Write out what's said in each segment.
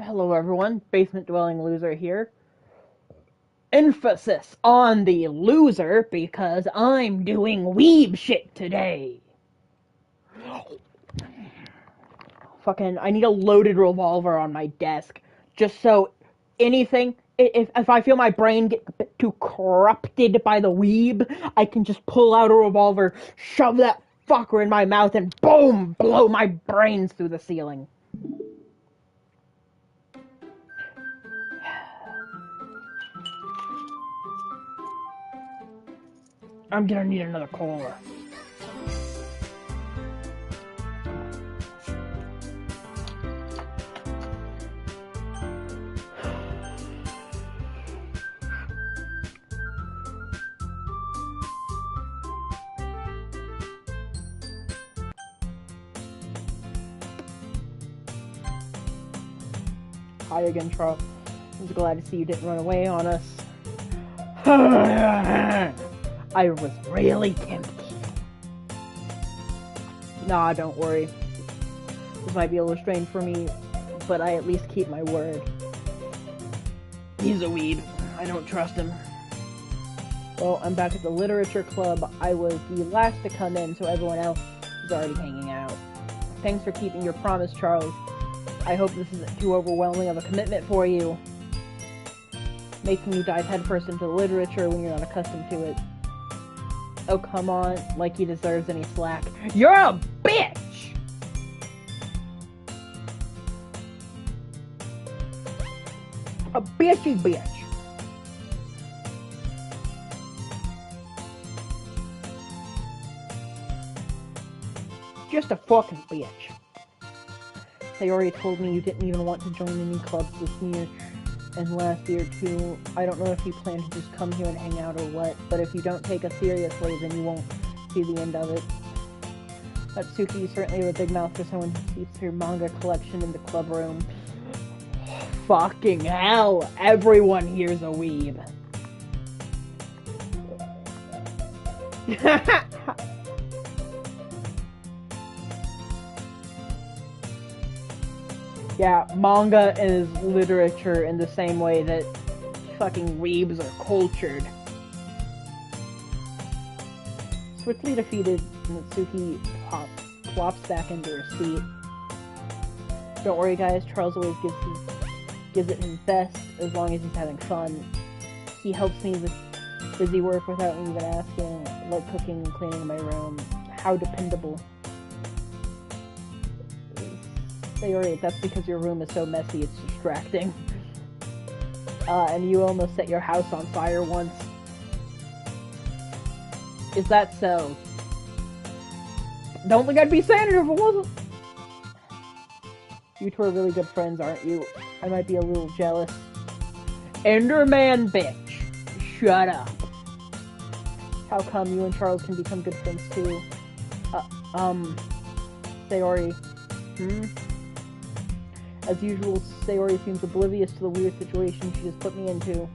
Hello everyone, Basement Dwelling Loser here. Emphasis on the loser because I'm doing weeb shit today. I need a loaded revolver on my desk. Just so anything, if I feel my brain get a bit too corrupted by the weeb, I can just pull out a revolver, shove that fucker in my mouth, and boom, blow my brains through the ceiling. I'm gonna need another cola. Hi again, Charles. I was glad to see you didn't run away on us. I was really tempted. Nah, don't worry. This might be a little strange for me, but I at least keep my word. He's a weeb. I don't trust him. Well, I'm back at the literature club. I was the last to come in, so everyone else is already hanging out. Thanks for keeping your promise, Charles. I hope this isn't too overwhelming of a commitment for you. Making you dive headfirst into literature when you're not accustomed to it. Oh, come on, like he deserves any slack. You're a bitch! A bitchy bitch. Just a fucking bitch. They already told me you didn't even want to join any clubs this year and last year too. I don't know if you plan to just come here and hang out or what, but if you don't take us seriously, then you won't see the end of it. Natsuki, you certainly have a big mouth for someone who keeps her manga collection in the club room. Fucking hell, everyone here's a weeb. Yeah, manga is literature in the same way that fucking weebs are cultured. Swiftly defeated, Natsuki plops back into her seat. Don't worry guys, Charles always gives it his best as long as he's having fun. He helps me with busy work without me even asking, like cooking and cleaning my room. How dependable. Sayori, that's because your room is so messy, it's distracting. And you almost set your house on fire once. Is that so? Don't think I'd be saying it if it wasn't. You two are really good friends, aren't you? I might be a little jealous. Enderman bitch. Shut up. How come you and Charles can become good friends too? Sayori. As usual, Sayori seems oblivious to the weird situation she just put me into.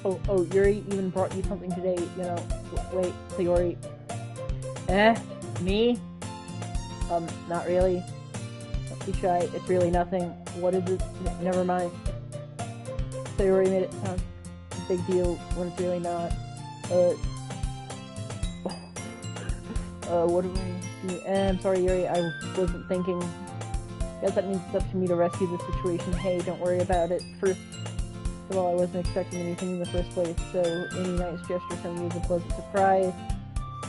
Oh, Yuri even brought you something today, you know. Wait, Sayori. Me? Not really. Don't be shy, it's really nothing. What is it? Never mind. Sayori made it sound a big deal when it's really not. What do I do? I'm sorry, Yuri, I wasn't thinking. Guess that means it's up to me to rescue the situation. Hey, don't worry about it. First of all, I wasn't expecting anything in the first place, so any nice gesture from you is a pleasant surprise.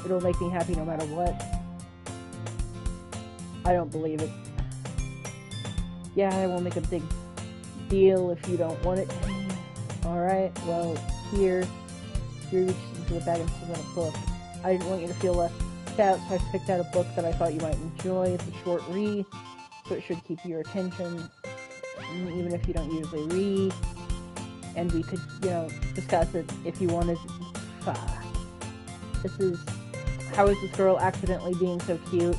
It'll make me happy no matter what. I don't believe it. Yeah, I won't make a big deal if you don't want it to be. Alright, well, here reaches into the bag and pulls out a book. I didn't want you to feel left out, so I picked out a book that I thought you might enjoy. It's a short read, so it should keep your attention, even if you don't usually read. And we could, discuss it if you wanted. This is How Is This Girl Accidentally Being So Cute?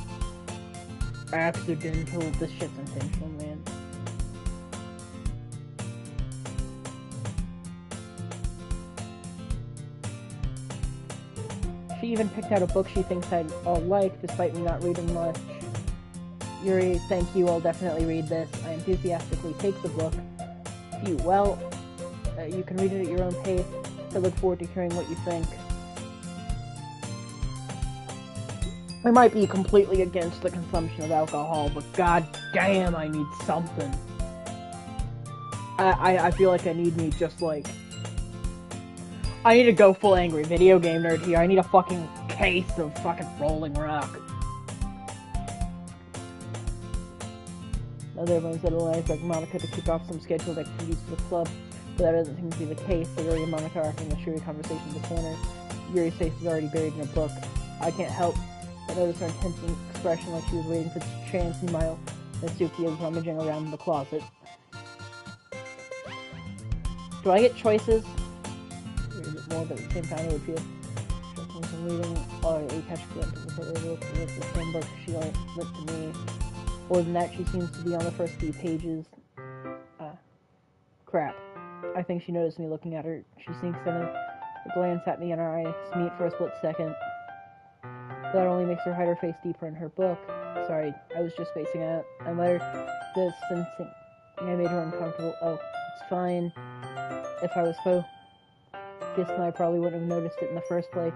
Accidental. This shit's intentional, man. She even picked out a book she thinks I'll like, despite me not reading much. Yuri, thank you. I'll definitely read this. I enthusiastically take the book. Well, you can read it at your own pace. I look forward to hearing what you think. I might be completely against the consumption of alcohol, but god damn, I need something. I feel like I need me just like... I need to go full angry video game nerd here. I need a fucking case of fucking Rolling Rock. Other ones that will expect Monica to kick off some scheduled activities for the club, but that doesn't seem to be the case. So Yuri and Monica are having a cheery conversation in the corner. Yuri's face is already buried in a book. I can't help but notice her intense expression like she was waiting for the chance. Meanwhile, Natsuki is rummaging around the closet. Do I get choices? A bit more, but at the same time it would feel... I'm reading a catch glimpse of the same book she lent to me. More than that, she seems to be on the first few pages. Crap. I think she noticed me looking at her. She sinks in a glance at me and our eyes meet for a split second. That only makes her hide her face deeper in her book. Sorry, I was just spacing out. I muttered this, sensing I made her uncomfortable. Oh, it's fine. If I was focused, then I probably wouldn't have noticed it in the first place.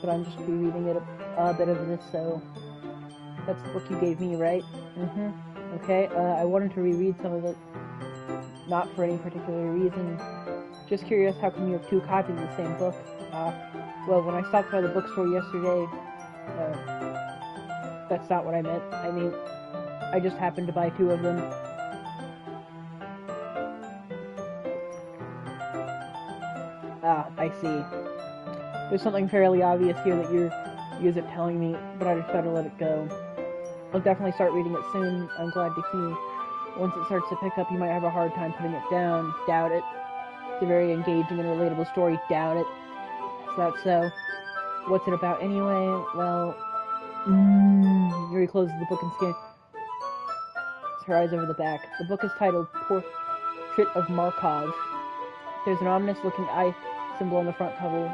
But I'm just rereading it a bit of this, so... That's the book you gave me, right? Mm-hmm. Okay, I wanted to reread some of it. Not for any particular reason. Just curious, how come you have two copies of the same book? Well, when I stopped by the bookstore yesterday... that's not what I meant. I mean, I just happened to buy two of them. I see. There's something fairly obvious here that you guys are telling me, but I just gotta let it go. I'll definitely start reading it soon. I'm glad to hear. Once it starts to pick up, you might have a hard time putting it down. Doubt it. It's a very engaging and relatable story. Doubt it. Is that so? What's it about anyway? Well, Yuri closes the book and scans her eyes over the back. The book is titled Portrait of Markov. There's an ominous-looking eye symbol on the front cover.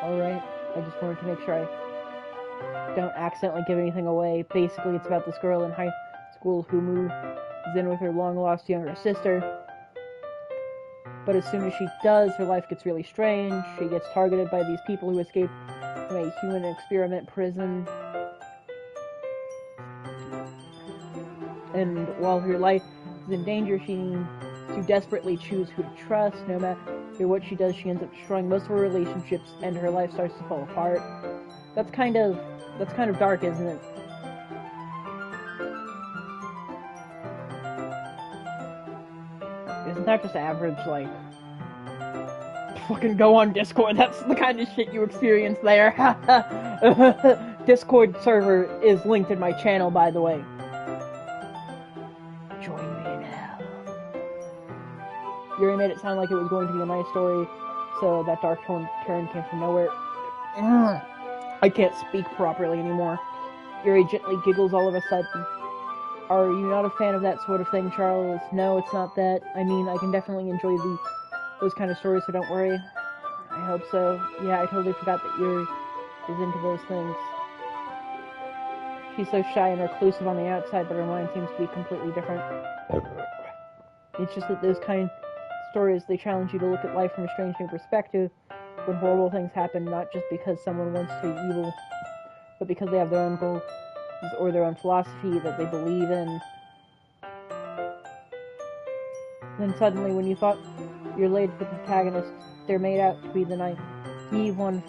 Alright, I just wanted to make sure I don't accidentally give anything away. Basically, it's about this girl in high school who moves in with her long-lost younger sister. But as soon as she does, her life gets really strange. She gets targeted by these people who escaped from a human experiment prison. And while her life is in danger, she needs to desperately choose who to trust. No matter what she does, she ends up destroying most of her relationships, and her life starts to fall apart. That's kind of dark, isn't it? Isn't that just average, like... Fucking go on Discord, that's the kind of shit you experience there. Discord server is linked in my channel, by the way. Join me now. Yuri made it sound like it was going to be a nice story, so that dark turn came from nowhere. I can't speak properly anymore. Yuri gently giggles all of a sudden. Are you not a fan of that sort of thing, Charles? No, it's not that. I mean, I can definitely enjoy those kind of stories, so don't worry. I hope so. Yeah, I totally forgot that Yuri is into those things. She's so shy and reclusive on the outside, but her mind seems to be completely different. It's just that those kind of stories, they challenge you to look at life from a strange new perspective when horrible things happen, not just because someone wants to be evil, but because they have their own goals or their own philosophy that they believe in. Then suddenly, when you thought you're laid for the protagonists, they're made out to be the naive one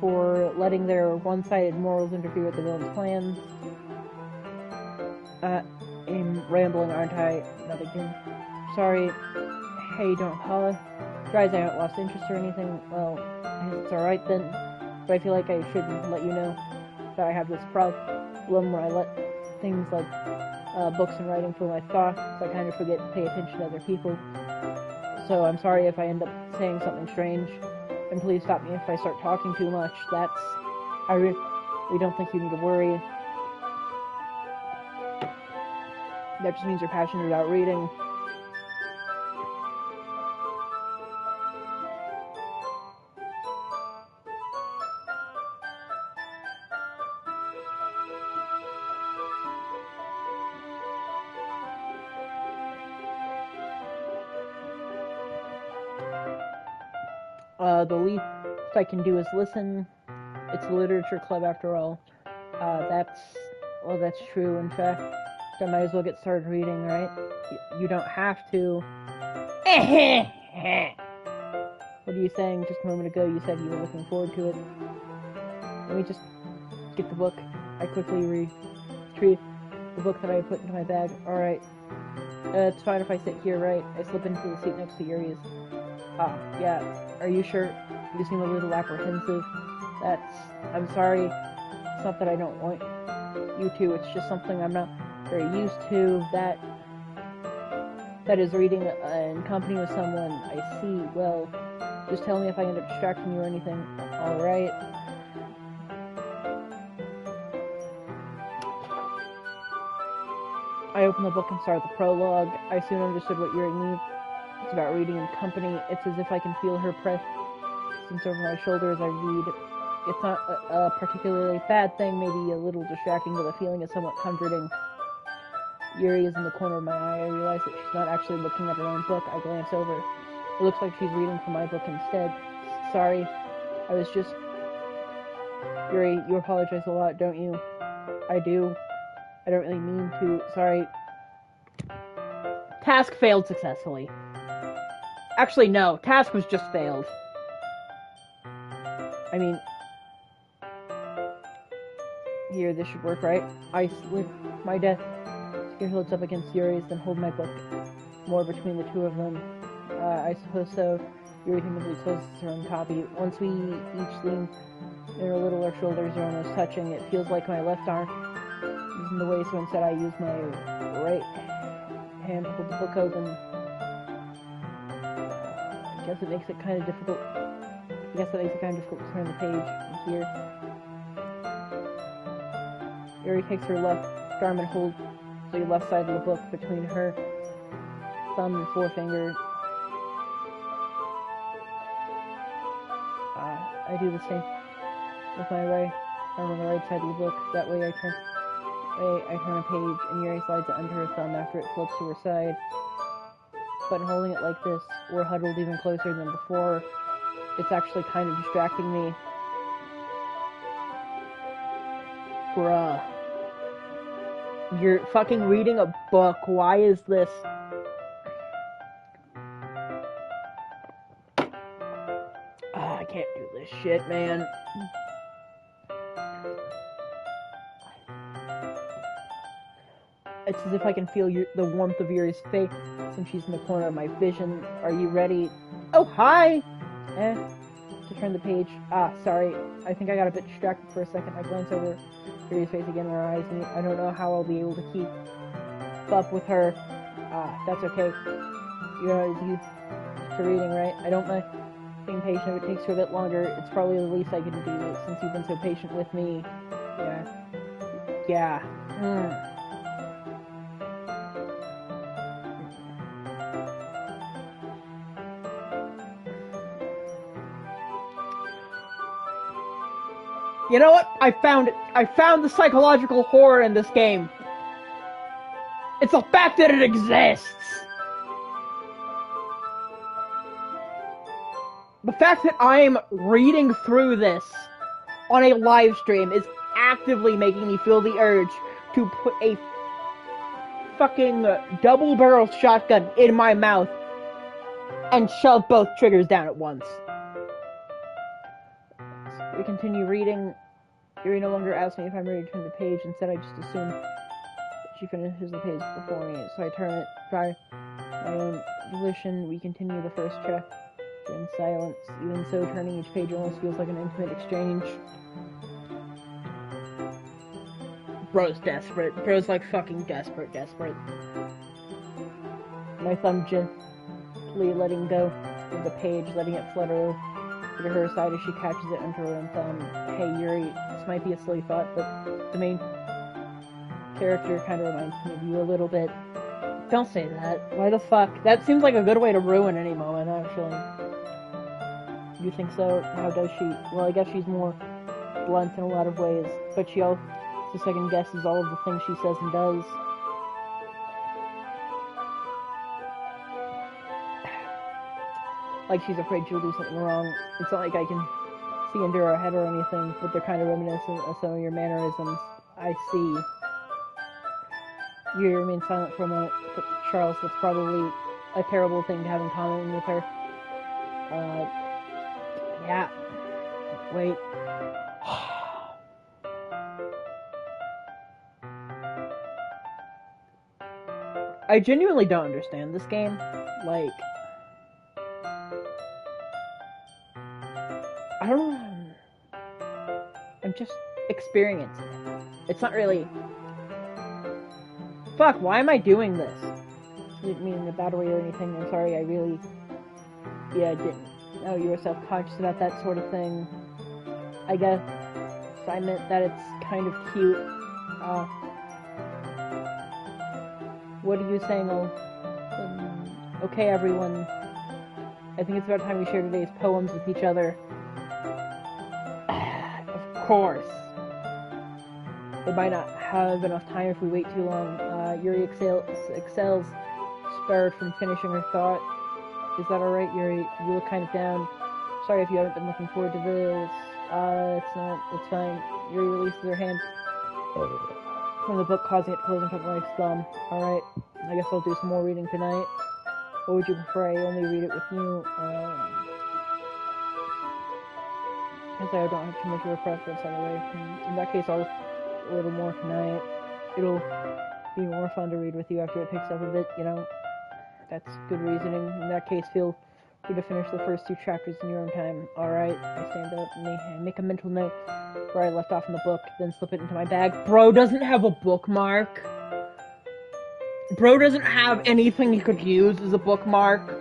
for letting their one-sided morals interfere with the villain's plans. I'm rambling, aren't I? Not again. Sorry. Hey, don't apologize. I haven't lost interest or anything. Well, it's alright then. But I feel like I should let you know that I have this problem where I let things like books and writing fill my thoughts. I kind of forget to pay attention to other people. So I'm sorry if I end up saying something strange. And please stop me if I start talking too much. I really don't think you need to worry. That just means you're passionate about reading. The least I can do is listen. It's a literature club after all. Well, that's true. In fact, I might as well get started reading, right? You don't have to. What are you saying? Just a moment ago you said you were looking forward to it. Let me just get the book. I quickly retrieve the book that I put into my bag. Alright. It's fine if I sit here, right? I slip into the seat next to Yuri's. Yeah. Are you sure? You seem a little apprehensive. I'm sorry. It's not that I don't want you to. It's just something I'm not very used to. That is reading in company with someone. I see. Well, just tell me if I end up distracting you or anything. Alright. I open the book and start the prologue. I soon understood what Yuri means. It's about reading in company. It's as if I can feel her presence over my shoulder as I read. It's not a particularly bad thing, maybe a little distracting, but the feeling is somewhat comforting. Yuri is in the corner of my eye. I realize that she's not actually looking at her own book. I glance over. It looks like she's reading from my book instead. Sorry. I was just... Yuri, you apologize a lot, don't you? I do. I don't really mean to. Sorry. Task failed successfully. Actually, no. Task was just failed. I mean... Here, this should work, right? I slip my desk. Skin holds up against Yuri's, then hold my book more between the two of them. I suppose so. Yuri timidly closes her own copy. Once we each lean in a little, our shoulders are almost touching. It feels like my left arm is in the way, so instead I use my right hand to hold the book open. I guess it makes it kind of difficult. To turn the page here. Yuri takes her left arm and holds the left side of the book between her thumb and forefinger. I do the same with my right arm on the right side of the book. That way I turn a page, and Yuri slides it under her thumb after it flips to her side. But in holding it like this, we're huddled even closer than before. It's actually kind of distracting me. Bruh. You're fucking reading a book. Why is this? I can't do this shit, man. It's as if I can feel the warmth of Yuri's face since she's in the corner of my vision. Are you ready? Oh, hi! To turn the page. Sorry. I think I got a bit distracted for a second. I glance over Yuri's face again and her eyes meet. I don't know how I'll be able to keep up with her. That's okay. You're not as used to reading, right? I don't mind being patient if it takes you a bit longer. It's probably the least I can do since you've been so patient with me. Yeah. You know what? I found it. I found the psychological horror in this game. It's the fact that it exists. The fact that I'm reading through this on a live stream is actively making me feel the urge to put a fucking double-barrel shotgun in my mouth and shove both triggers down at once. So we continue reading. Yuri no longer asks me if I'm ready to turn the page. Instead, I just assume that she finishes the page before me. So I turn it by my own volition. We continue the first chapter in silence. Even so, turning each page almost feels like an intimate exchange. Bro's desperate. Bro's like fucking desperate. My thumb gently letting go of the page, letting it flutter to her side as she catches it under her own thumb. Hey Yuri, this might be a silly thought, but the main character kind of reminds me of you a little bit. Don't say that. Why the fuck? That seems like a good way to ruin any moment, actually. You think so? How does she? Well, I guess she's more blunt in a lot of ways, but she also second guesses all of the things she says and does. like she's afraid she'll do something wrong. It's not like I can see into her head or anything, but they're kind of reminiscent of some of your mannerisms. I see. You remain silent for a moment. But Charles, that's probably a terrible thing to have in common with her. Yeah. Wait. I genuinely don't understand this game. Like, I don't know. I'm just experiencing it. It's not really... Fuck, why am I doing this? I didn't mean in a bad way or anything. I'm sorry, I really... Yeah, I didn't know you were self-conscious about that sort of thing. I guess I meant that it's kind of cute. What are you saying? Okay, everyone. I think it's about time we share today's poems with each other. Of course. We might not have enough time if we wait too long. Yuri excels, spared from finishing her thought. Is that alright, Yuri? You look kind of down. Sorry if you haven't been looking forward to this. It's fine. Yuri releases her hand from the book, causing it to close on top of my thumb. Alright, I guess I'll do some more reading tonight. What would you prefer? I only read it with you. Because I don't have too much of a preference anyway. In that case, I'll a little more tonight. It'll be more fun to read with you after it picks up a bit, you know. That's good reasoning. In that case, feel free to finish the first 2 chapters in your own time. Alright, I stand up and make a mental note where I left off in the book, then slip it into my bag. Bro doesn't have a bookmark. Bro doesn't have anything he could use as a bookmark.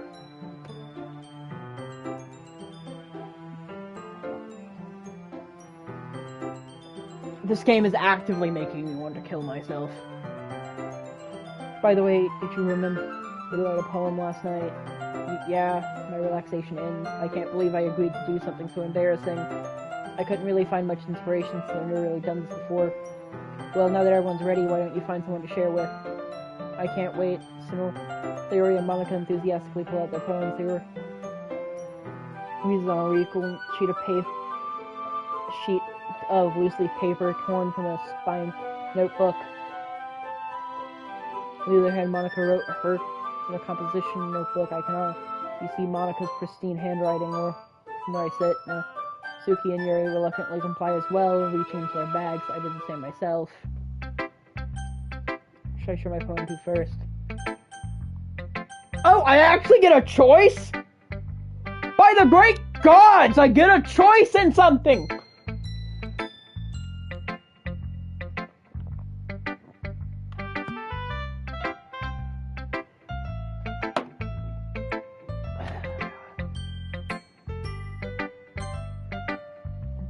This game is actively making me want to kill myself. By the way, did you remember to write a poem last night? Yeah, my relaxation ends. I can't believe I agreed to do something so embarrassing. I couldn't really find much inspiration since I've never really done this before. Well, now that everyone's ready, why don't you find someone to share with? I can't wait. Sayori and Monica enthusiastically pull out their poems. They were used on a recall sheet of loose-leaf paper torn from a spine notebook. On the other hand, Monica wrote her in a composition notebook. I can you see Monica's pristine handwriting, or from where I sit. Suki and Yuri reluctantly comply as well, reaching into their bags. I did the same myself. Should I share my poem to first? Oh, I actually get a choice? By the great gods, I get a choice in something!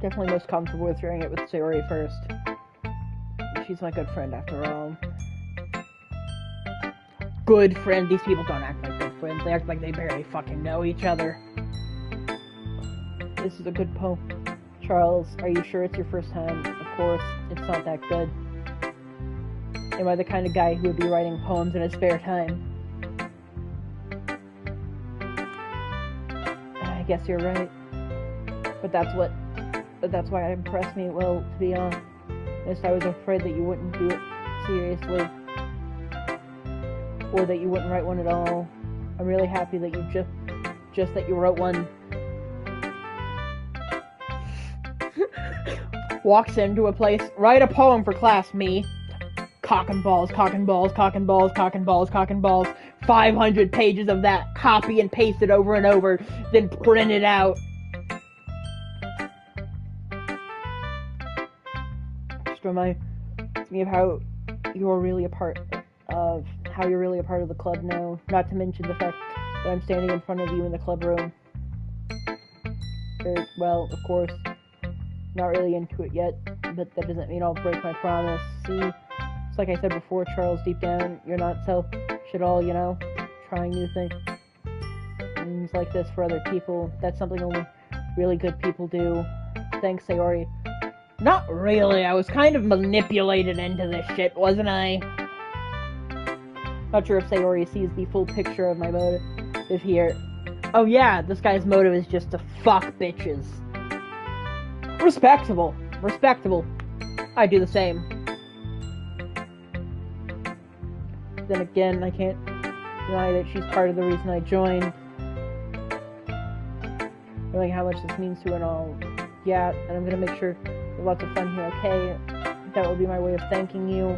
Definitely most comfortable with sharing it with Sayori first. She's my good friend after all. Good friend? These people don't act like good friends. They act like they barely fucking know each other. This is a good poem. Charles, are you sure it's your first time? Of course, it's not that good. Am I the kind of guy who would be writing poems in his spare time? I guess you're right. But that's why it impressed me. Well, to be honest, I was afraid that you wouldn't do it seriously. Or that you wouldn't write one at all. I'm really happy that you just that you wrote one. Walks into a place, write a poem for class, me. Cock and balls, cock and balls, cock and balls, cock and balls, cock and balls. 500 pages of that, copy and paste it over and over, then print it out. Just reminds me of how you're really a part of the club now. Not to mention the fact that I'm standing in front of you in the club room. Well, of course, not really into it yet, but that doesn't mean I'll break my promise. See, it's like I said before, Charles, deep down, you're not selfish at all, you know? Trying new things like this for other people. That's something only really good people do. Thanks, Sayori. Not really, I was kind of manipulated into this shit, wasn't I? Not sure if Sayori sees the full picture of my motive here. Oh yeah, this guy's motive is just to fuck bitches. Respectable. Respectable. I do the same. Then again, I can't deny that she's part of the reason I joined. Knowing how much this means to her and all. Yeah, and I'm gonna make sure there's lots of fun here, okay? That will be my way of thanking you.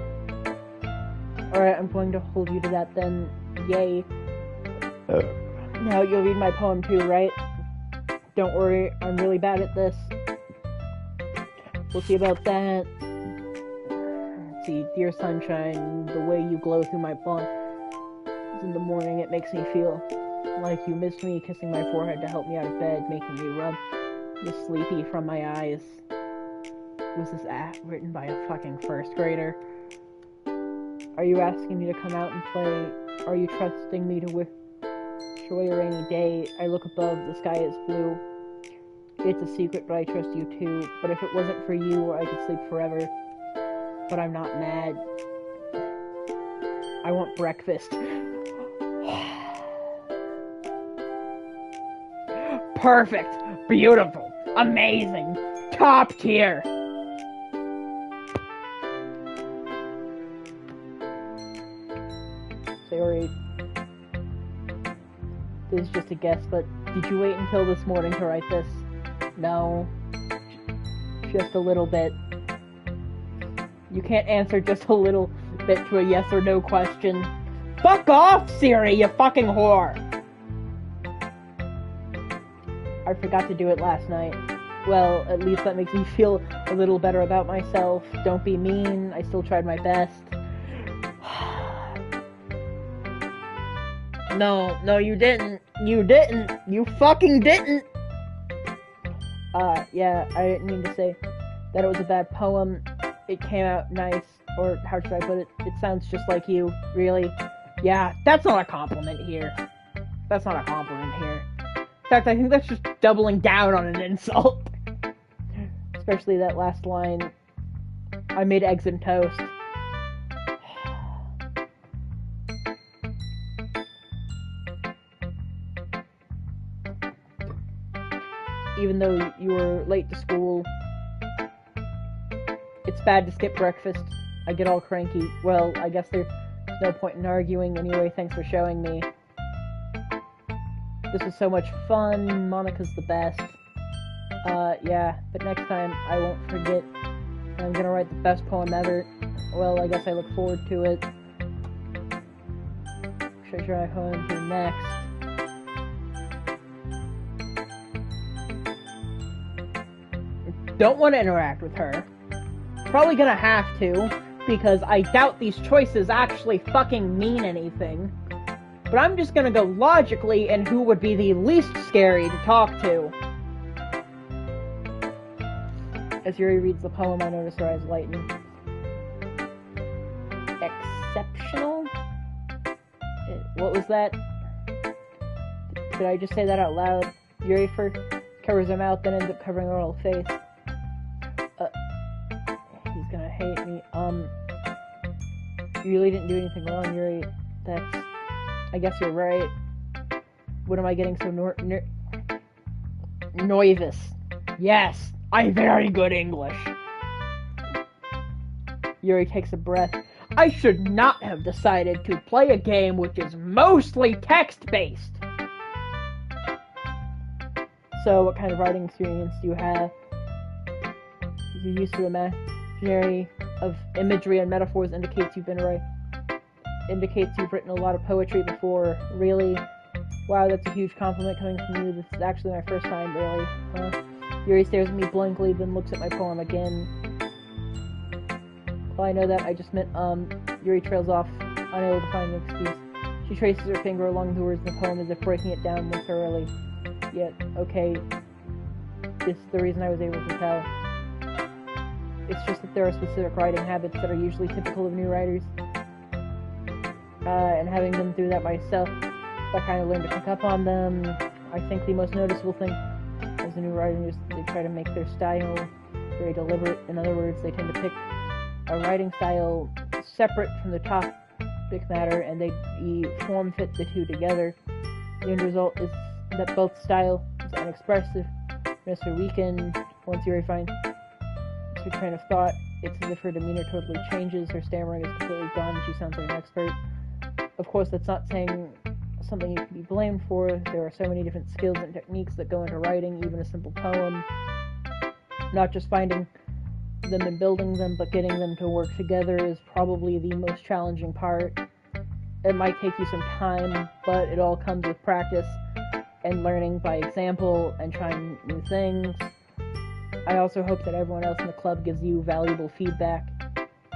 Alright, I'm going to hold you to that then. Yay. Now you'll read my poem too, right? Don't worry, I'm really bad at this. We'll see about that. Let's see, dear sunshine, the way you glow through my palm. In the morning, it makes me feel like you missed me, kissing my forehead to help me out of bed, making me rub the sleepy from my eyes. Was this written by a fucking first grader? Are you asking me to come out and play? Are you trusting me to wish away a rainy day? I look above, the sky is blue. It's a secret, but I trust you too. But if it wasn't for you, I could sleep forever. But I'm not mad. I want breakfast. Perfect! Beautiful! Amazing! Top tier! Sorry. This is just a guess, but did you wait until this morning to write this? No. Just a little bit. You can't answer just a little bit to a yes or no question. Fuck off, Siri, you fucking whore! I forgot to do it last night. Well, at least that makes me feel a little better about myself. Don't be mean, I still tried my best. No, you didn't. You didn't. You fucking didn't! Yeah, I didn't mean to say that it was a bad poem. It came out nice, or how should I put it? It sounds just like you, really. Yeah, that's not a compliment here. That's not a compliment here. In fact, I think that's just doubling down on an insult. Especially that last line, I made eggs and toast. Even though you were late to school, it's bad to skip breakfast. I get all cranky. Well, I guess there's no point in arguing anyway. Thanks for showing me. This was so much fun. Monica's the best. Yeah, but next time I won't forget. I'm gonna write the best poem ever. Well, I guess I look forward to it. Should I poem to next? Don't want to interact with her. Probably gonna have to, because I doubt these choices actually fucking mean anything. But I'm just gonna go logically and who would be the least scary to talk to. As Yuri reads the poem, I notice her eyes lighten. Exceptional? What was that? Did I just say that out loud? Yuri first covers her mouth, then ends up covering her whole face. He's gonna hate me. You really didn't do anything wrong, Yuri. That's... I guess you're right. What am I getting so nervous? Yes, I'm very good English. Yuri takes a breath. I should not have decided to play a game which is mostly text-based. So, what kind of writing experience do you have? You're used to imaginary of imagery and metaphors indicates you've written a lot of poetry before. Really? Wow, that's a huge compliment coming from you. This is actually my first time, really. Huh? Yuri stares at me blankly, then looks at my poem again. Well, I know that. I just meant, Yuri trails off, unable to find an excuse. She traces her finger along the words in the poem as if breaking it down more thoroughly. Yet, okay, this is the reason I was able to tell. It's just that there are specific writing habits that are usually typical of new writers. And having been through that myself, I kind of learned to pick up on them. I think the most noticeable thing as a new writer is they try to make their style very deliberate. In other words, they tend to pick a writing style separate from the topic matter, and they form fit the two together. The end result is that both style and expressiveness are weakened once you refine her train of thought. It's as if her demeanor totally changes, her stammering is completely gone, and she sounds like an expert. Of course, that's not saying something you can be blamed for. There are so many different skills and techniques that go into writing, even a simple poem. Not just finding them and building them, but getting them to work together is probably the most challenging part. It might take you some time, but it all comes with practice and learning by example and trying new things. I also hope that everyone else in the club gives you valuable feedback.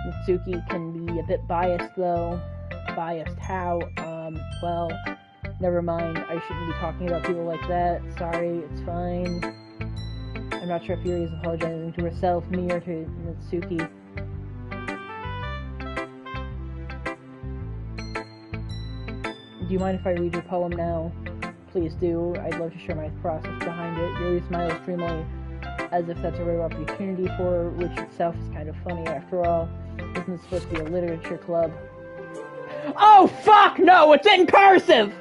Mitsuki can be a bit biased, though. Biased how? Well, never mind. I shouldn't be talking about people like that. Sorry, it's fine. I'm not sure if Yuri is apologizing to herself, me, or to Mitsuki. Do you mind if I read your poem now? Please do. I'd love to share my process behind it. Yuri smiles dreamily, as if that's a rare opportunity for her, which itself is kind of funny after all. Isn't this supposed to be a literature club? Oh fuck no! It's in cursive!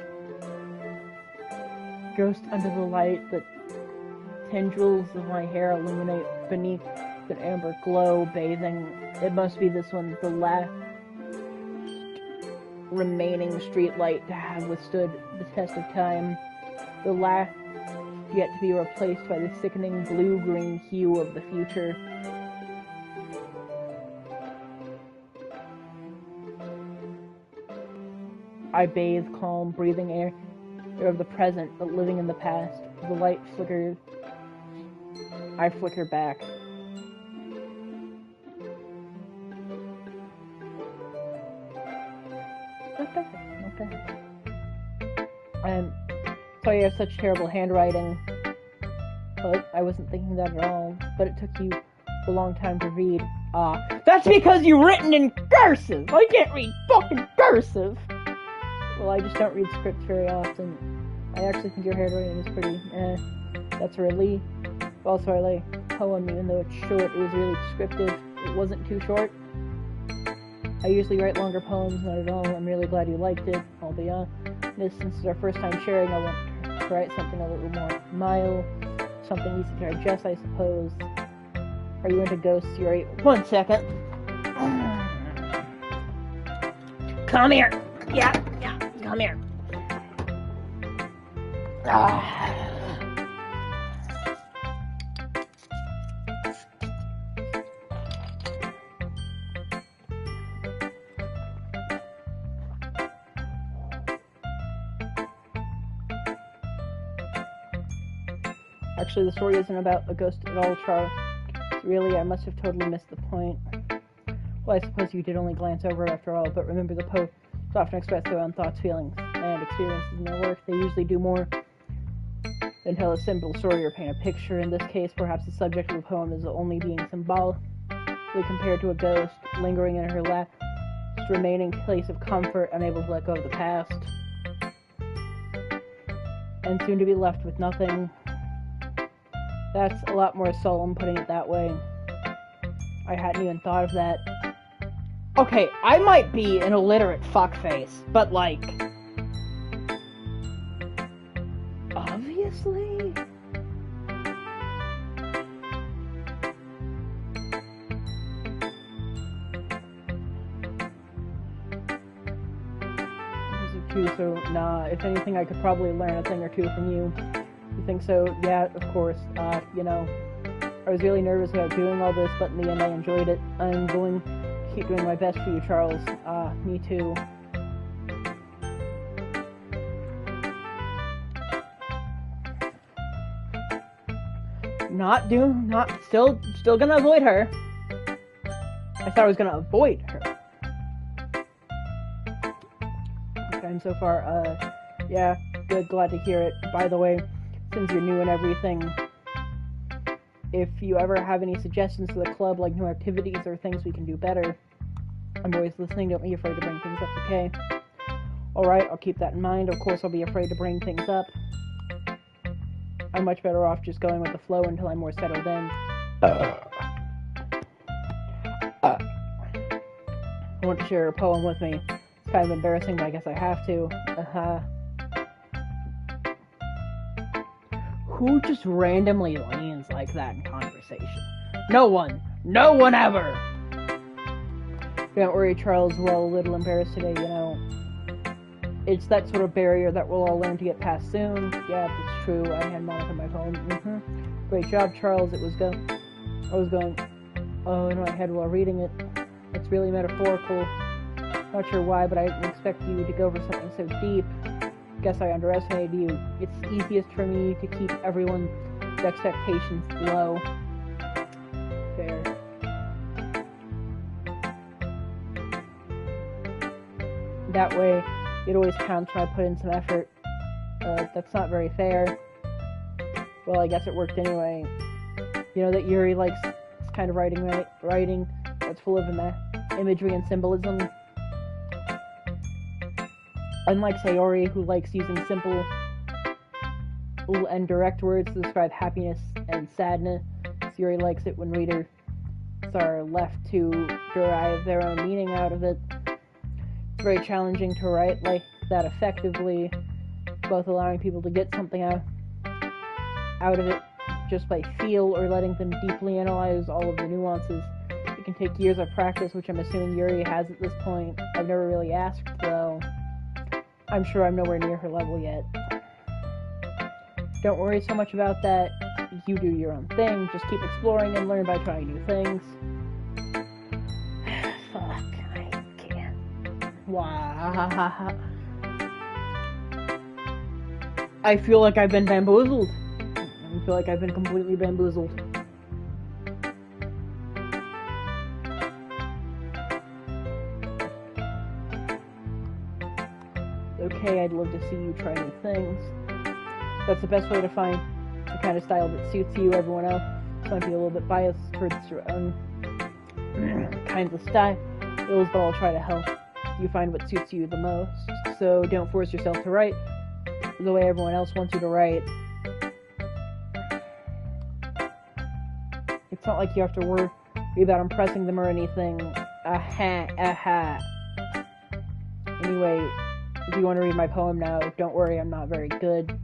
Ghost under the light, the tendrils of my hair illuminate beneath an amber glow, bathing. It must be this one, the last remaining street light to have withstood the test of time. The last yet to be replaced by the sickening blue-green hue of the future. I bathe calm, breathing air of the present, but living in the past. The light flickers. I flicker back. Okay. I'm sorry you have such terrible handwriting. But I wasn't thinking that at all. But it took you a long time to read. That's because you've written in cursive! I can't read fucking cursive! Well, I just don't read scripts very often. I actually think your handwriting is pretty, that's a relief. Also, I like a poem, even though it's short. It was really descriptive. It wasn't too short. I usually write longer poems, not at all. I'm really glad you liked it. I'll be honest, since it's our first time sharing, I want to write something a little more mild, something easy to digest, I suppose. Are you into ghosts, Yuri? 1 second. Come here. Yeah, come here. Actually, the story isn't about a ghost at all, Charles. Really, I must have totally missed the point. Well, I suppose you did only glance over it after all, but remember the poets often express their own thoughts, feelings, and experiences in their work. They usually do more than tell a simple story or paint a picture. In this case, perhaps the subject of the poem is only being symbolically compared to a ghost, lingering in her last remaining place of comfort, unable to let go of the past, and soon to be left with nothing. That's a lot more solemn, putting it that way. I hadn't even thought of that. Okay, I might be an illiterate fuckface, but like... obviously? So, nah, if anything, I could probably learn a thing or two from you. You think so? Yeah, of course. You know, I was really nervous about doing all this, but in the end I enjoyed it. I'm going to keep doing my best for you, Charles. Me too. Still gonna avoid her. I thought I was gonna avoid her. Okay, so far, yeah, good, glad to hear it. By the way, since you're new and everything, if you ever have any suggestions to the club, like new activities or things we can do better, I'm always listening. Don't be afraid to bring things up, okay? Alright, I'll keep that in mind. Of course, I'll be afraid to bring things up. I'm much better off just going with the flow until I'm more settled in. I want to share a poem with me. It's kind of embarrassing, but I guess I have to. Who just randomly leans like that in conversation? No one. No one ever! Don't worry, Charles, we're all a little embarrassed today, you know. It's that sort of barrier that we'll all learn to get past soon. Yeah, that's true. I had Monica in my poem. Great job, Charles. I was going, oh, in my head while reading it. It's really metaphorical. Not sure why, but I didn't expect you to go over something so deep. Guess I underestimated you. It's easiest for me to keep everyone's expectations low. Fair. That way, it always counts when I put in some effort. That's not very fair. Well, I guess it worked anyway. You know that Yuri likes this kind of writing that's full of imagery and symbolism. Unlike Sayori, who likes using simple and direct words to describe happiness and sadness, Yuri likes it when readers are left to derive their own meaning out of it. It's very challenging to write like that effectively, both allowing people to get something out of it just by feel or letting them deeply analyze all of the nuances. It can take years of practice, which I'm assuming Yuri has at this point. I've never really asked, though. I'm sure I'm nowhere near her level yet. Don't worry so much about that. You do your own thing. Just keep exploring and learn by trying new things. Fuck, I can't. Wow. I feel like I've been bamboozled. I feel like I've been completely bamboozled. Okay, I'd love to see you try new things. That's the best way to find the kind of style that suits you. Everyone else might be a little bit biased towards your own kinds of styles, but I'll try to help you find what suits you the most. So don't force yourself to write the way everyone else wants you to write. It's not like you have to worry about impressing them or anything. Anyway, if you want to read my poem now, don't worry, I'm not very good.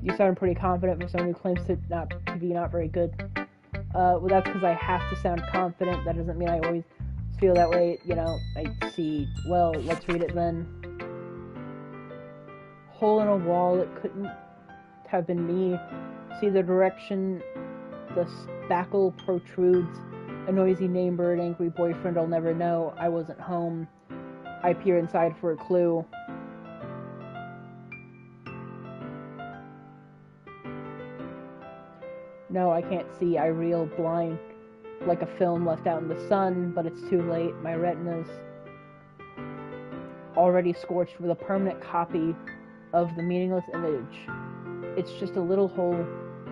You sound pretty confident for someone who claims to be not very good. Well, that's because I have to sound confident. That doesn't mean I always feel that way, you know. I see. Well, let's read it then. Hole in a wall, it couldn't have been me. See the direction the spackle protrudes. A noisy name bird, angry boyfriend I'll never know. I wasn't home. I peer inside for a clue. No, I can't see. I reel blind like a film left out in the sun, but it's too late. My retina's already scorched with a permanent copy of the meaningless image. It's just a little hole.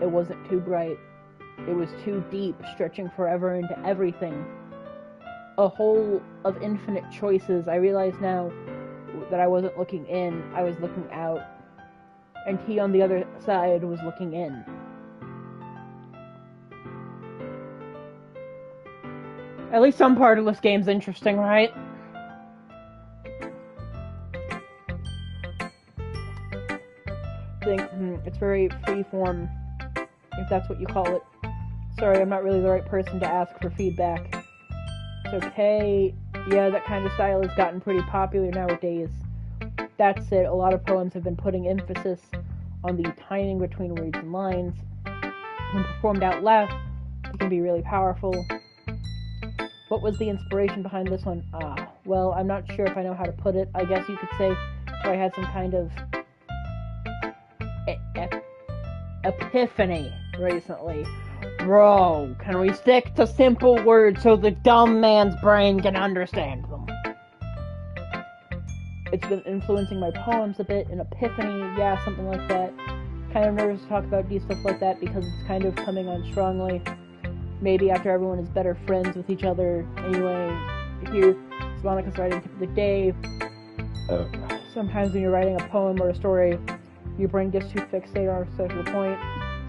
It wasn't too bright. It was too deep, stretching forever into everything. A hole of infinite choices. I realize now that I wasn't looking in, I was looking out. And he on the other side was looking in. At least some part of this game's interesting, right? It's very freeform, if that's what you call it. Sorry, I'm not really the right person to ask for feedback. It's okay. Yeah, that kind of style has gotten pretty popular nowadays. That's it. A lot of poems have been putting emphasis on the timing between words and lines. When performed out loud, it can be really powerful. What was the inspiration behind this one? Well, I'm not sure if I know how to put it. I guess you could say that I had some kind of epiphany recently. Bro, can we stick to simple words so the dumb man's brain can understand them? It's been influencing my poems a bit. An epiphany, yeah, something like that. Kind of nervous to talk about deep stuff like that because it's kind of coming on strongly. Maybe after everyone is better friends with each other. Anyway, here, it's Monica's writing tip of the day. Sometimes when you're writing a poem or a story, your brain gets too fixated on a special point.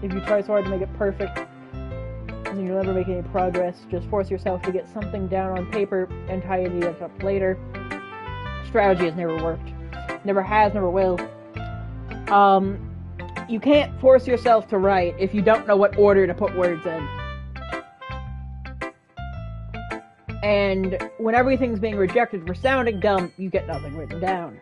If you try so hard to make it perfect, then you'll never make any progress. Just force yourself to get something down on paper and tie it up later. Strategy has never worked. Never has, never will. You can't force yourself to write if you don't know what order to put words in. And when everything's being rejected for sounding dumb, you get nothing written down.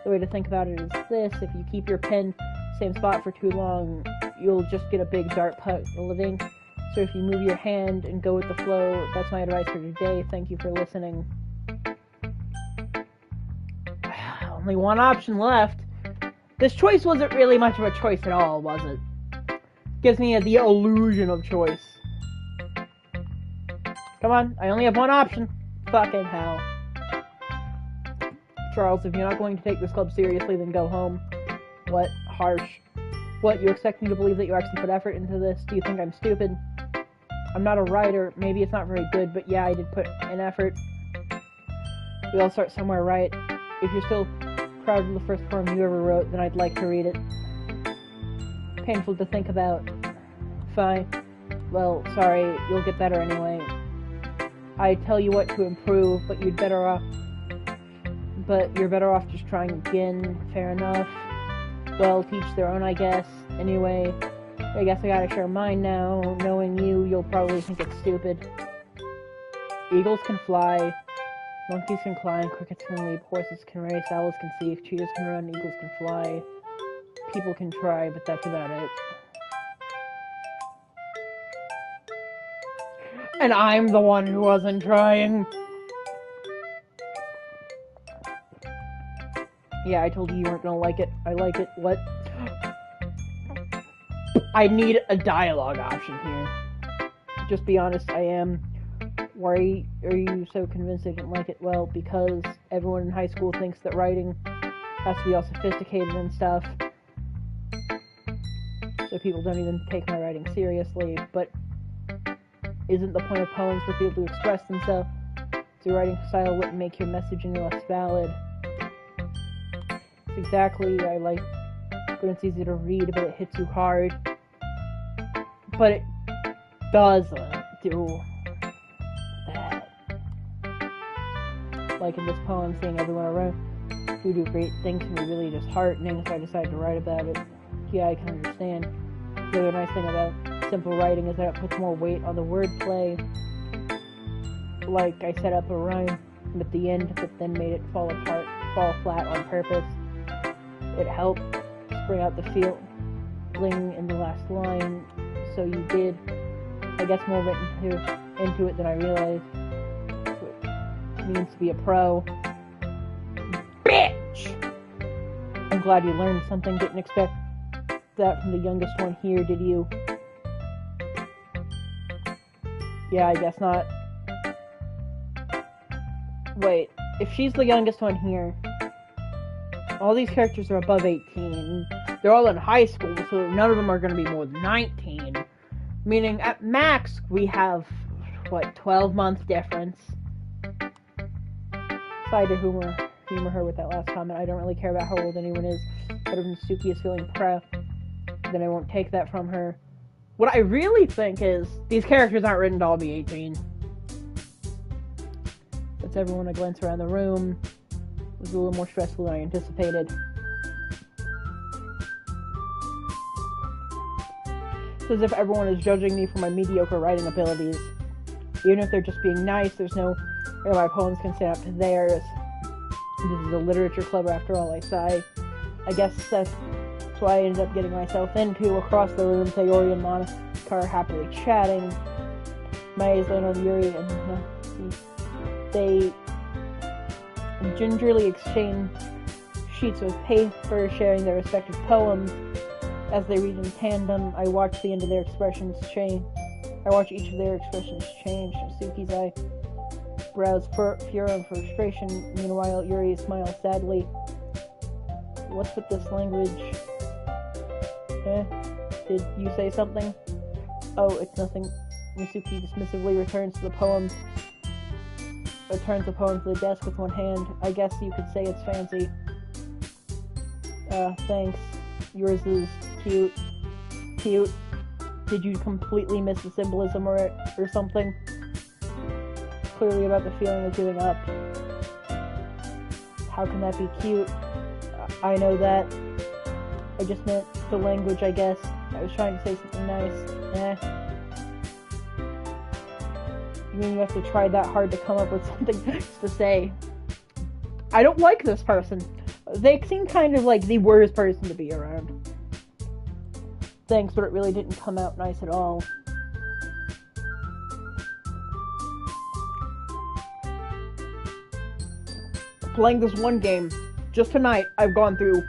The way to think about it is this: if you keep your pen same spot for too long, you'll just get a big dark puddle of ink. So if you move your hand and go with the flow, that's my advice for today. Thank you for listening. Only one option left. This choice wasn't really much of a choice at all, was it? Gives me the illusion of choice. Come on, I only have one option. Fucking hell. Charles, if you're not going to take this club seriously, then go home. What? Harsh. What, you expect me to believe that you actually put effort into this? Do you think I'm stupid? I'm not a writer. Maybe it's not very good, but yeah, I did put in effort. We all start somewhere, right? If you're still proud of the first poem you ever wrote, then I'd like to read it. Painful to think about. Fine. Well, sorry, you'll get better anyway. I tell you what to improve, but you're better off just trying again. Fair enough. Well, teach their own, I guess. Anyway, I guess I gotta share mine now. Knowing you, you'll probably think it's stupid. Eagles can fly, monkeys can climb, crickets can leap, horses can race, owls can see, cheetahs can run, eagles can fly. People can try, but that's about it. And I'm the one who wasn't trying. Yeah, I told you weren't gonna like it. I like it. What? I need a dialogue option here. Just be honest, I am. Why are you so convinced I didn't like it? Well, because everyone in high school thinks that writing has to be all sophisticated and stuff. So people don't even take my writing seriously. But isn't the point of poems for people to express themselves? So your writing style wouldn't make your message any less valid. Exactly, I like when it's easy to read, but it hits you hard. But it doesn't do that. Like in this poem, seeing everyone around who do great things can be really disheartening, so I decided to write about it. Yeah, I can understand. The other nice thing about simple writing is that it puts more weight on the wordplay. Like, I set up a rhyme at the end, but then made it fall flat on purpose. It helped bring out the feeling in the last line, so you did, I guess, more written into it than I realized. It means to be a pro. Bitch! I'm glad you learned something. Didn't expect that from the youngest one here, did you? Yeah, I guess not. Wait, if she's the youngest one here, all these characters are above 18. They're all in high school, so none of them are going to be more than 19. Meaning, at max, we have, 12-month difference. Sorry to humor her with that last comment. I don't really care about how old anyone is. But if Suki is feeling proud, then I won't take that from her. What I really think is, these characters aren't written to all be 18. That's everyone. I glance around the room. It was a little more stressful than I anticipated. It's as if everyone is judging me for my mediocre writing abilities. Even if they're just being nice, there's no way my poems can stand up to theirs. This is a literature club after all, I sigh. I guess that's why I ended up getting myself into. Across the room, Sayori and Monica are happily chatting. My eyes land on Yuri and they gingerly exchange sheets of paper, sharing their respective poems. As they read in tandem, I watch the end of their expressions change. I watch each of their expressions change. Suki's eyebrows furrow and frustration. Meanwhile, Yuri smiles sadly. What's with this language? Did you say something? Oh, it's nothing. Misuki dismissively returns the poem to the desk with one hand. I guess you could say it's fancy. Thanks. Yours is cute. Cute? Did you completely miss the symbolism or something? Clearly about the feeling of giving up. How can that be cute? I know that. I just meant the language, I guess. I was trying to say something nice. You mean you have to try that hard to come up with something nice to say? I don't like this person. They seem kind of like the worst person to be around. Thanks, but it really didn't come out nice at all. Playing this one game, just tonight, I've gone through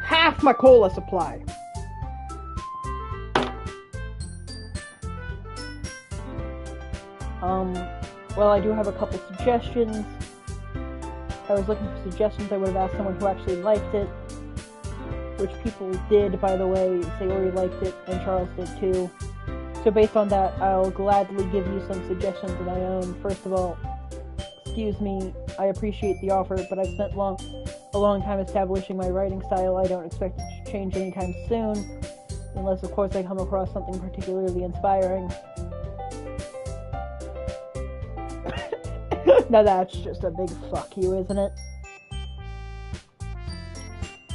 half my cola supply. Well, I do have a couple suggestions. If I was looking for suggestions, I would have asked someone who actually liked it. Which people did, by the way. Sayori liked it, and Charles did too. So based on that, I'll gladly give you some suggestions of my own. First of all, excuse me, I appreciate the offer, but I've spent a long time establishing my writing style. I don't expect it to change anytime soon. Unless, of course, I come across something particularly inspiring. Now that's just a big fuck you, isn't it?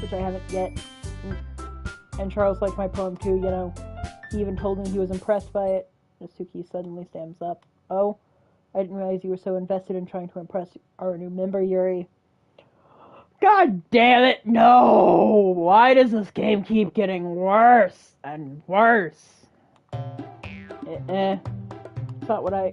Which I haven't yet. And Charles liked my poem too, you know. He even told me he was impressed by it. Natsuki suddenly stands up. Oh, I didn't realize you were so invested in trying to impress our new member, Yuri. God damn it, no! Why does this game keep getting worse and worse? It's not what I...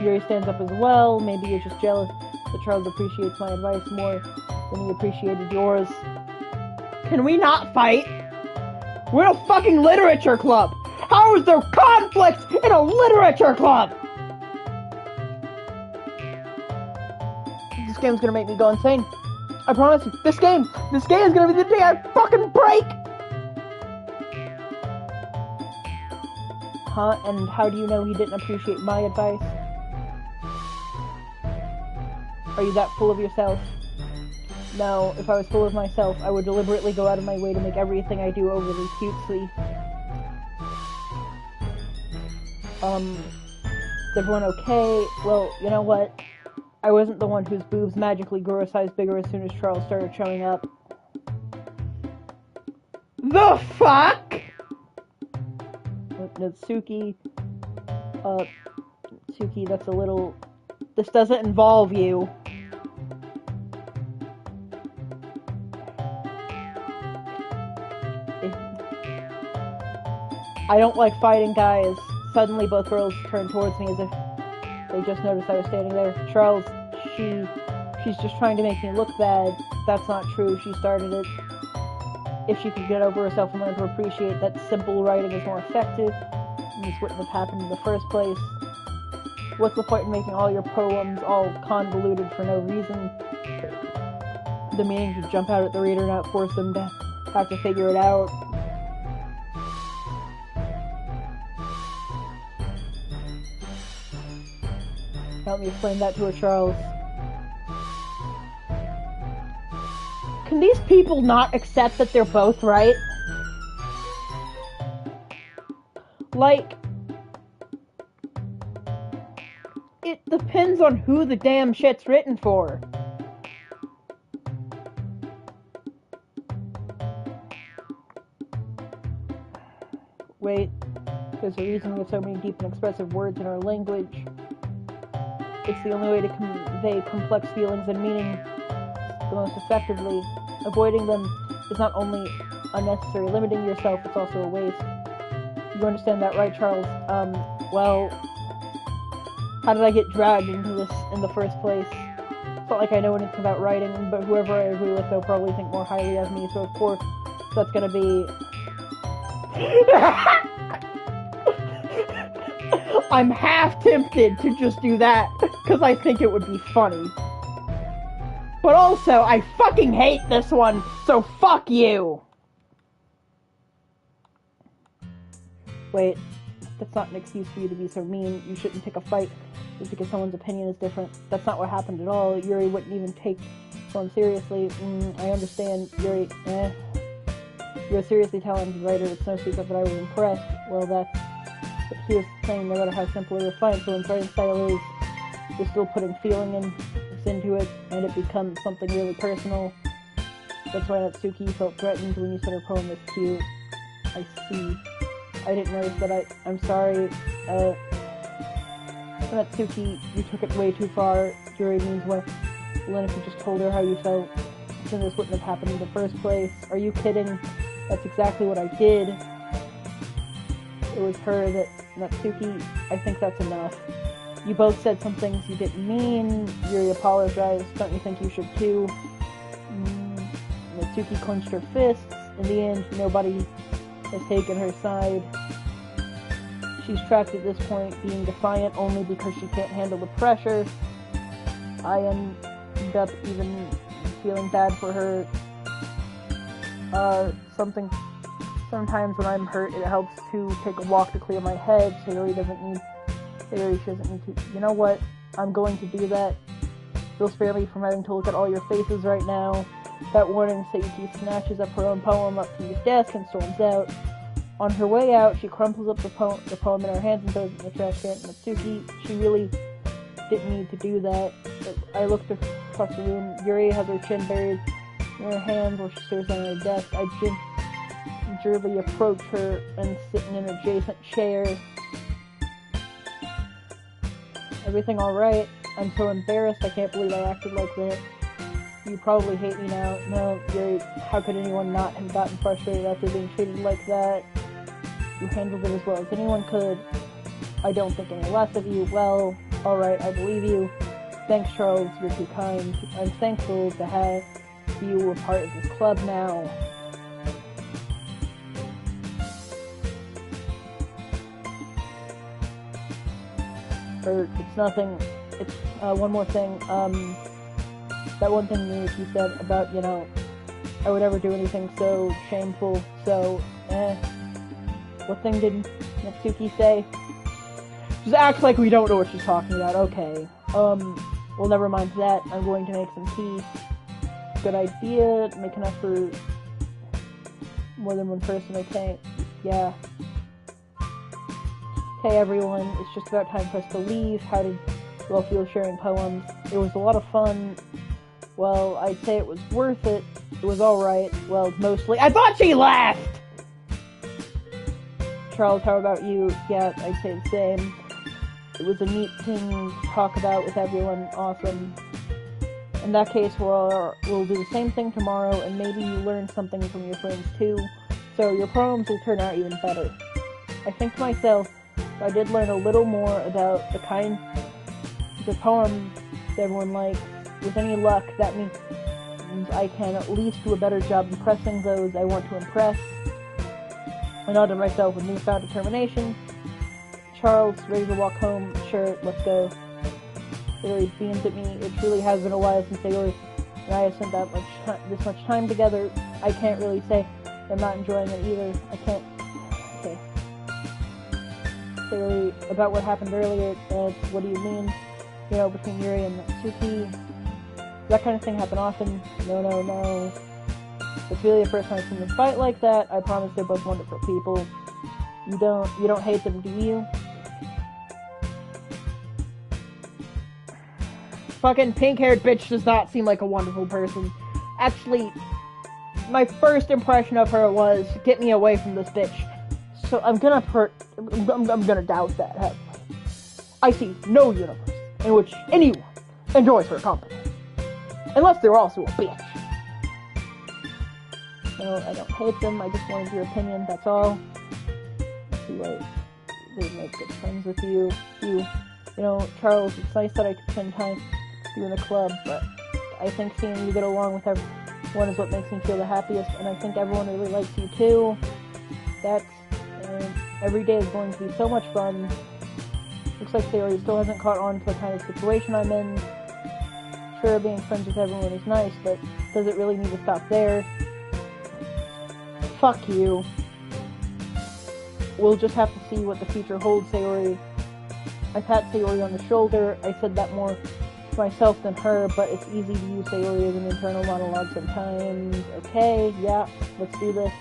Yuri stands up as well. Maybe you're just jealous that Charles appreciates my advice more than he appreciated yours. Can we not fight? We're in a fucking literature club! How is there conflict in a literature club? This game's gonna make me go insane. I promise you, this game is gonna be the day I fucking break! Huh? And how do you know he didn't appreciate my advice? Are you that full of yourself? No, if I was full of myself, I would deliberately go out of my way to make everything I do overly cutesy. Is everyone okay? Well, you know what? I wasn't the one whose boobs magically grew a size bigger as soon as Charles started showing up. The fuck?! Natsuki, that's a little... This doesn't involve you. I don't like fighting guys. Suddenly both girls turned towards me as if they just noticed I was standing there. Charles, she's just trying to make me look bad. That's not true. She started it. If she could get over herself and learn to appreciate that simple writing is more effective, this wouldn't have happened in the first place. What's the point in making all your poems all convoluted for no reason? The meaning should jump out at the reader, not force them to have to figure it out. Help me explain that to her, Charles. Can these people not accept that they're both right? Like, it depends on who the damn shit's written for. Wait, there's a reason we have so many deep and expressive words in our language. It's the only way to convey complex feelings and meaning the most effectively. Avoiding them is not only unnecessary, limiting yourself, it's also a waste. You understand that, right, Charles? Well, how did I get dragged into this in the first place? It's not like I know anything about writing, but whoever I agree with, they'll probably think more highly of me, so of course, that's gonna be... I'm half tempted to just do that, because I think it would be funny. But also, I fucking hate this one, so fuck you! Wait, that's not an excuse for you to be so mean. You shouldn't pick a fight just because someone's opinion is different. That's not what happened at all. Yuri wouldn't even take someone seriously. I understand, Yuri, You're a seriously talented writer. It's no secret that I was impressed. Well, that's... But here's the thing, no matter how simple or refined someone's writing style is, you're still putting feeling into it, and it becomes something really personal. That's why Natsuki felt threatened when you said her poem was cute. I see. I didn't notice that. I'm sorry. Natsuki, you took it way too far. Yuri means well. Then if you just told her how you felt, then this wouldn't have happened in the first place. Are you kidding? That's exactly what I did. It was her that... Natsuki, I think that's enough. You both said some things you didn't mean. Yuri apologized. Don't you think you should too? Natsuki clenched her fists. In the end, nobody has taken her side. She's trapped at this point, being defiant only because she can't handle the pressure. I end up even feeling bad for her. Sometimes when I'm hurt, it helps to take a walk to clear my head. Sayori she doesn't need to. You know what? I'm going to do that. You'll spare me from having to look at all your faces right now. That warning, Sayuki snatches up her own poem up from the desk and storms out. On her way out, she crumples up the poem in her hands and throws it in the trash can. Natsuki, she really didn't need to do that. I looked across the room. Yuri has her chin buried in her hands while she stares down at her desk. I gingerly approach her and sit in an adjacent chair. Everything alright? I'm so embarrassed. I can't believe I acted like that. You probably hate me now. No, Yuri, how could anyone not have gotten frustrated after being treated like that? You handled it as well as anyone could. I don't think any less of you. Well, alright, I believe you. Thanks, Charles, you're too kind. I'm thankful to have you a part of this club now. It's nothing. It's, one more thing. That one thing you said about, I would ever do anything so shameful, so, What thing did Natsuki say? Just acts like we don't know what she's talking about. Okay. Well, never mind that. I'm going to make some tea. Good idea. Make enough for more than one person, okay? Yeah. Hey everyone, it's just about time for us to leave. How did you all feel sharing poems? It was a lot of fun. Well, I'd say it was worth it. It was alright. Well, mostly. I thought she left! Charles, how about you? Yeah, I'd say the same. It was a neat thing to talk about with everyone. Awesome. In that case, we'll do the same thing tomorrow, and maybe you learn something from your friends too. So your poems will turn out even better. I think to myself, I did learn a little more about the poems everyone likes. With any luck, that means I can at least do a better job impressing those I want to impress. I nodded to myself with newfound determination. Charles, ready to walk home? Sure, let's go. Sayori beams at me. It truly has been a while since Sayori and I have spent this much time together. I can't really say I'm not enjoying it either. I can't. Okay. Sayori, about what happened earlier, what do you mean? Between Yuri and Natsuki? That kind of thing happen often? No. It's really the first time I've seen them fight like that. I promise they're both wonderful people. You don't hate them, do you? Fucking pink-haired bitch does not seem like a wonderful person. Actually, my first impression of her was, get me away from this bitch. So I'm gonna doubt that heavily. I see no universe in which anyone enjoys her company. Unless they're also a bitch. No, I don't hate them, I just wanted your opinion, that's all. See why they make good friends with you. Charles, it's nice that I could spend time with you in the club, but I think seeing you get along with everyone is what makes me feel the happiest, and I think everyone really likes you too. Every day is going to be so much fun. Looks like Sayori still hasn't caught on to the kind of situation I'm in. Sure, being friends with everyone is nice, but does it really need to stop there? Fuck you. We'll just have to see what the future holds, Sayori. I pat Sayori on the shoulder. I said that more to myself than her, but it's easy to use Sayori as an internal monologue sometimes. Okay, yeah, let's do this.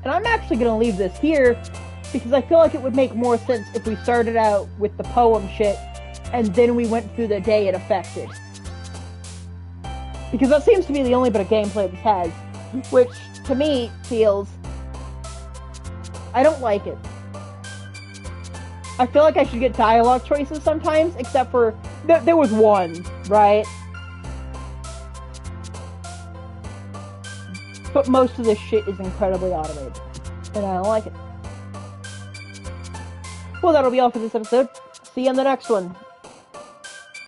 And I'm actually going to leave this here because I feel like it would make more sense if we started out with the poem shit and then we went through the day it affected. Because that seems to be the only bit of gameplay this has, which to me feels... I don't like it. I feel like I should get dialogue choices sometimes, except for... There was one, right? But most of this shit is incredibly automated. And I don't like it. Well, that'll be all for this episode. See you on the next one.